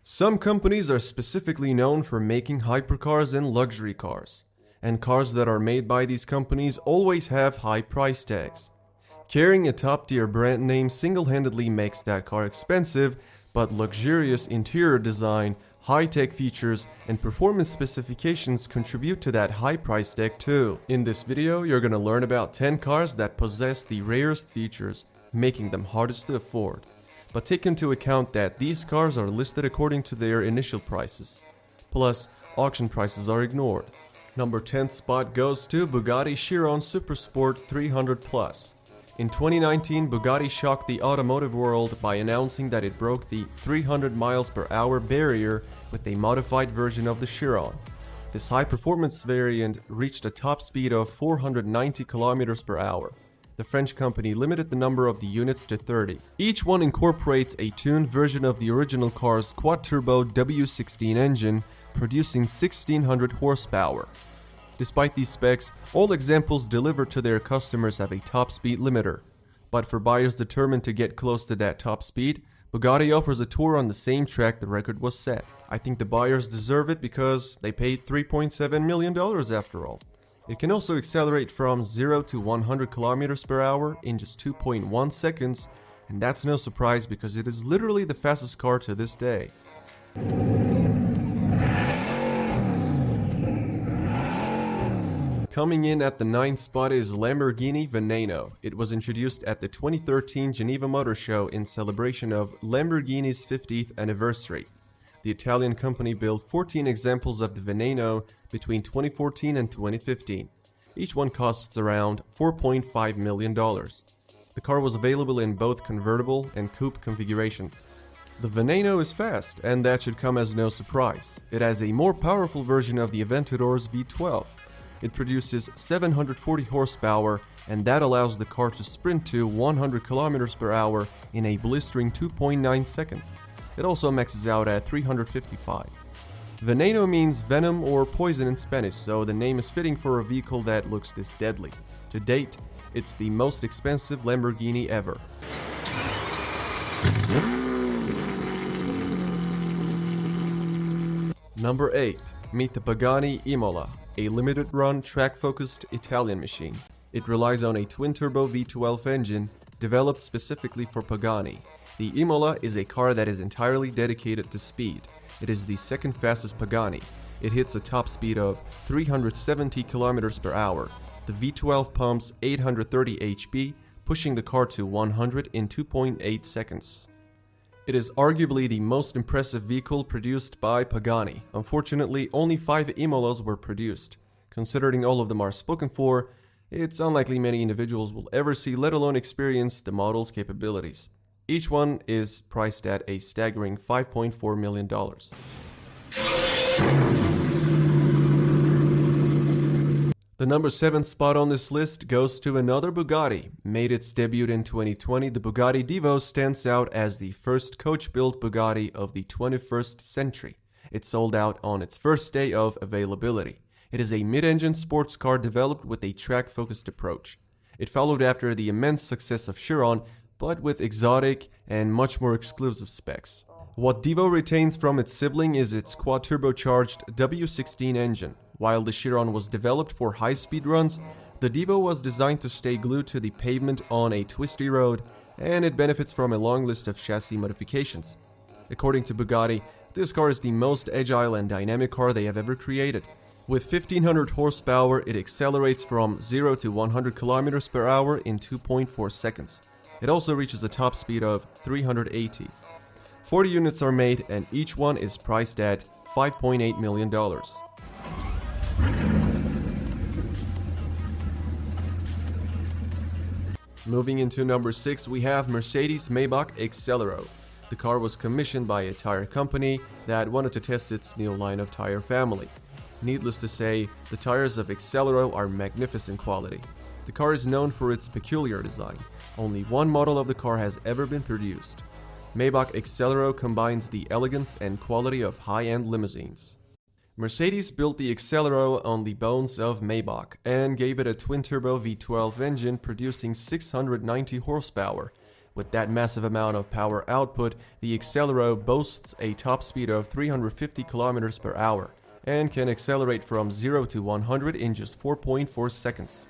Some companies are specifically known for making hypercars and luxury cars, and cars that are made by these companies always have high price tags. Carrying a top-tier brand name single-handedly makes that car expensive, but luxurious interior design, high-tech features, and performance specifications contribute to that high price tag too. In this video, you're gonna learn about 10 cars that possess the rarest features, making them hardest to afford. But take into account that these cars are listed according to their initial prices. Plus, auction prices are ignored. Number 10th spot goes to Bugatti Chiron Supersport 300 Plus. In 2019, Bugatti shocked the automotive world by announcing that it broke the 300 miles per hour barrier with a modified version of the Chiron. This high-performance variant reached a top speed of 490 kilometers per hour. The French company limited the number of the units to 30. Each one incorporates a tuned version of the original car's quad-turbo W16 engine, producing 1600 horsepower. Despite these specs, all examples delivered to their customers have a top speed limiter. But for buyers determined to get close to that top speed, Bugatti offers a tour on the same track the record was set. I think the buyers deserve it because they paid $3.7 million after all. It can also accelerate from 0 to 100 kilometers per hour in just 2.1 seconds, and that's no surprise because it is literally the fastest car to this day. Coming in at the 9th spot is Lamborghini Veneno. It was introduced at the 2013 Geneva Motor Show in celebration of Lamborghini's 50th anniversary. The Italian company built 14 examples of the Veneno between 2014 and 2015. Each one costs around $4.5 million. The car was available in both convertible and coupe configurations. The Veneno is fast, and that should come as no surprise. It has a more powerful version of the Aventador's V12. It produces 740 horsepower, and that allows the car to sprint to 100 kilometers per hour in a blistering 2.9 seconds. It also maxes out at 355. Veneno means venom or poison in Spanish, so the name is fitting for a vehicle that looks this deadly. To date, it's the most expensive Lamborghini ever. Number 8. Meet the Pagani Imola, a limited-run, track-focused Italian machine. It relies on a twin-turbo V12 engine developed specifically for Pagani. The Imola is a car that is entirely dedicated to speed. It is the second fastest Pagani. It hits a top speed of 370 km per hour. The V12 pumps 830 HP, pushing the car to 100 in 2.8 seconds. It is arguably the most impressive vehicle produced by Pagani. Unfortunately, only 5 Imolas were produced. Considering all of them are spoken for, it's unlikely many individuals will ever see, let alone experience, the model's capabilities. Each one is priced at a staggering $5.4 million. The number 7th spot on this list goes to another Bugatti. Made its debut in 2020, the Bugatti Dvo stands out as the first coach-built Bugatti of the 21st century. It sold out on its first day of availability. It is a mid-engine sports car developed with a track-focused approach. It followed after the immense success of Chiron, but with exotic and much more exclusive specs. What Dvo retains from its sibling is its quad-turbocharged W16 engine. While the Chiron was developed for high-speed runs, the Dvo was designed to stay glued to the pavement on a twisty road, and it benefits from a long list of chassis modifications. According to Bugatti, this car is the most agile and dynamic car they have ever created. With 1500 horsepower, it accelerates from 0 to 100 kilometers per hour in 2.4 seconds. It also reaches a top speed of 380. 40 units are made, and each one is priced at $5.8 million. Moving into number 6, we have Mercedes Maybach Accelero. The car was commissioned by a tire company that wanted to test its new line of tire family. Needless to say, the tires of Accelero are magnificent quality. The car is known for its peculiar design. Only one model of the car has ever been produced. Maybach Accelero combines the elegance and quality of high-end limousines. Mercedes built the Accelero on the bones of Maybach and gave it a twin-turbo V12 engine producing 690 horsepower. With that massive amount of power output, the Accelero boasts a top speed of 350 km per hour and can accelerate from 0 to 100 in just 4.4 seconds.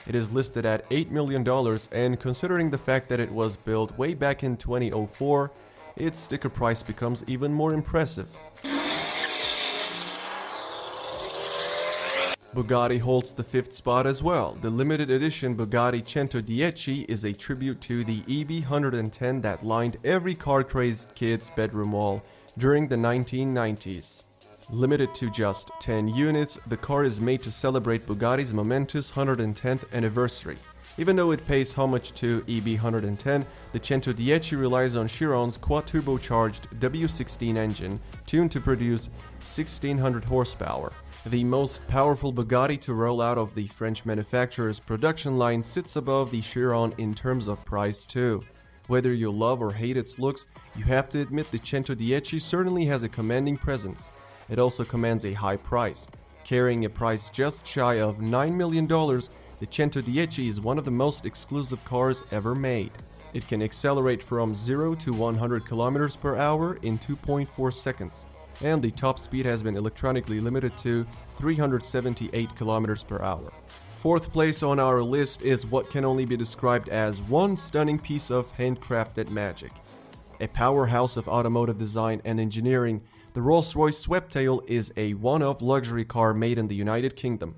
It is listed at $8 million, and considering the fact that it was built way back in 2004, its sticker price becomes even more impressive. Bugatti holds the 5th spot as well. The limited edition Bugatti 110 is a tribute to the EB110 that lined every car-crazed kid's bedroom wall during the 1990s. Limited to just 10 units, the car is made to celebrate Bugatti's momentous 110th anniversary. Even though it pays homage to EB110, the 110 relies on Chiron's quad-turbocharged W16 engine, tuned to produce 1600 horsepower. The most powerful Bugatti to roll out of the French manufacturer's production line sits above the Chiron in terms of price too. Whether you love or hate its looks, you have to admit the 110 certainly has a commanding presence. It also commands a high price. Carrying a price just shy of $9 million, the 110 is one of the most exclusive cars ever made. It can accelerate from 0 to 100 km per hour in 2.4 seconds. And the top speed has been electronically limited to 378 km per hour. 4th place on our list is what can only be described as one stunning piece of handcrafted magic. A powerhouse of automotive design and engineering, the RollsRoyce Boattail is a one-off luxury car made in the United Kingdom.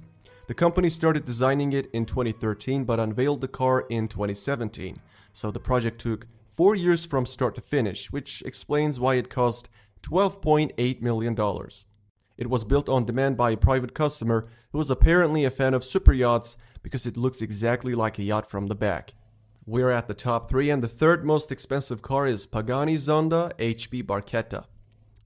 The company started designing it in 2013 but unveiled the car in 2017, so the project took 4 years from start to finish, which explains why it cost $12.8 million. It was built on demand by a private customer who was apparently a fan of super yachts because it looks exactly like a yacht from the back. We're at the top 3, and the 3rd most expensive car is Pagani Zonda HB Barchetta.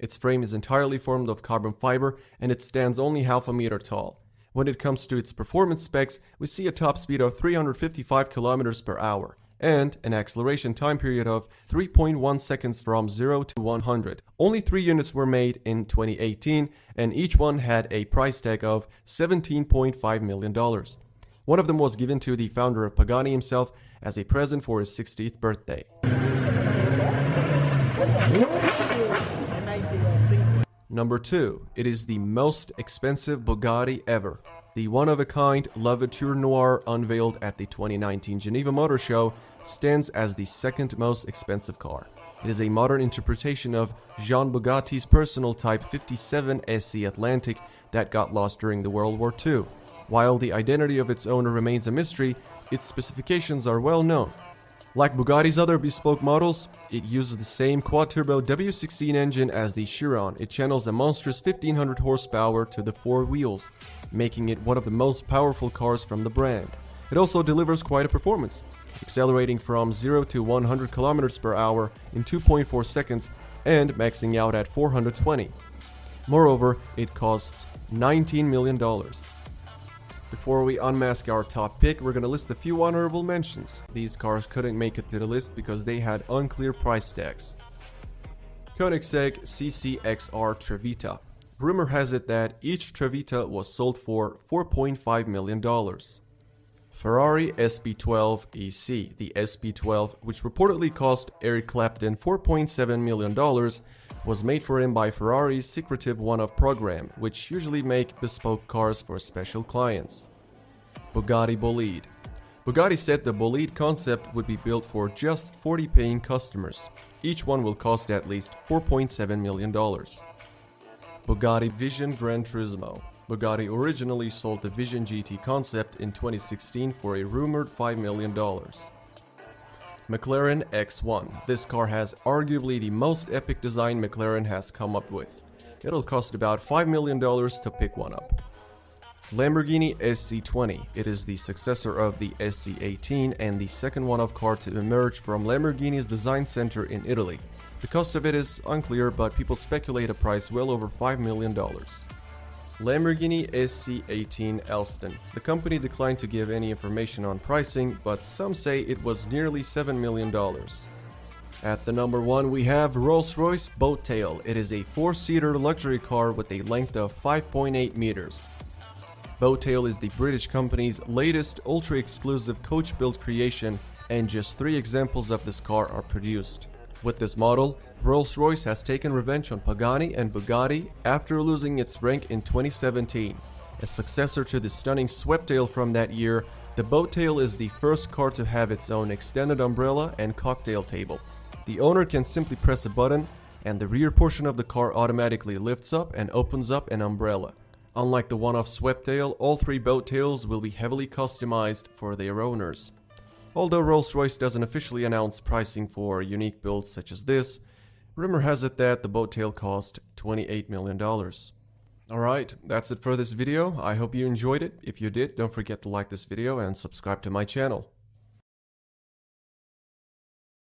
Its frame is entirely formed of carbon fiber and it stands only half a meter tall. When it comes to its performance specs, we see a top speed of 355 km per hour and an acceleration time period of 3.1 seconds from 0 to 100. Only 3 units were made in 2018 and each one had a price tag of $17.5 million. One of them was given to the founder of Pagani himself as a present for his 60th birthday. Number 2. It is the most expensive Bugatti ever. The one-of-a-kind La Voiture Noire unveiled at the 2019 Geneva Motor Show stands as the 2nd most expensive car. It is a modern interpretation of Jean Bugatti's personal Type 57 SC Atlantic that got lost during the World War II. While the identity of its owner remains a mystery, its specifications are well known. Like Bugatti's other bespoke models, it uses the same quad-turbo W16 engine as the Chiron. It channels a monstrous 1500 horsepower to the 4 wheels, making it one of the most powerful cars from the brand. It also delivers quite a performance, accelerating from 0 to 100 km per hour in 2.4 seconds and maxing out at 420. Moreover, it costs $19 million. Before we unmask our top pick, we're gonna list a few honorable mentions. These cars couldn't make it to the list because they had unclear price tags. Koenigsegg CCXR Trevita. Rumor has it that each Trevita was sold for $4.5 million. Ferrari Sp12 EC. The Sp12, which reportedly cost Eric Clapton $4.7 million, was made for him by Ferrari's secretive one-off program, which usually make bespoke cars for special clients. Bugatti Bolide. Bugatti said the Bolide concept would be built for just 40 paying customers. Each one will cost at least $4.7 million. Bugatti Vision Gran Turismo. Bugatti originally sold the Vision GT concept in 2016 for a rumored $5 million. McLaren X1. This car has arguably the most epic design McLaren has come up with. It'll cost about $5 million to pick one up. Lamborghini SC20. It is the successor of the SC18 and the second one-off car to emerge from Lamborghini's design center in Italy. The cost of it is unclear, but people speculate a price well over $5 million. Lamborghini SC18 Elston. The company declined to give any information on pricing, but some say it was nearly $7 million. At the number 1 we have RollsRoyce Boattail. It is a 4-seater luxury car with a length of 5.8 meters. Boattail is the British company's latest ultra-exclusive coach-built creation and just 3 examples of this car are produced. With this model, Rolls-Royce has taken revenge on Pagani and Bugatti after losing its rank in 2017. A successor to the stunning Sweeptail from that year, the Boattail is the first car to have its own extended umbrella and cocktail table. The owner can simply press a button, and the rear portion of the car automatically lifts up and opens up an umbrella. Unlike the one-off Sweeptail, all 3 Boattails will be heavily customized for their owners. Although Rolls-Royce doesn't officially announce pricing for unique builds such as this, rumor has it that the Boattail cost $28 million. Alright, that's it for this video. I hope you enjoyed it. If you did, don't forget to like this video and subscribe to my channel.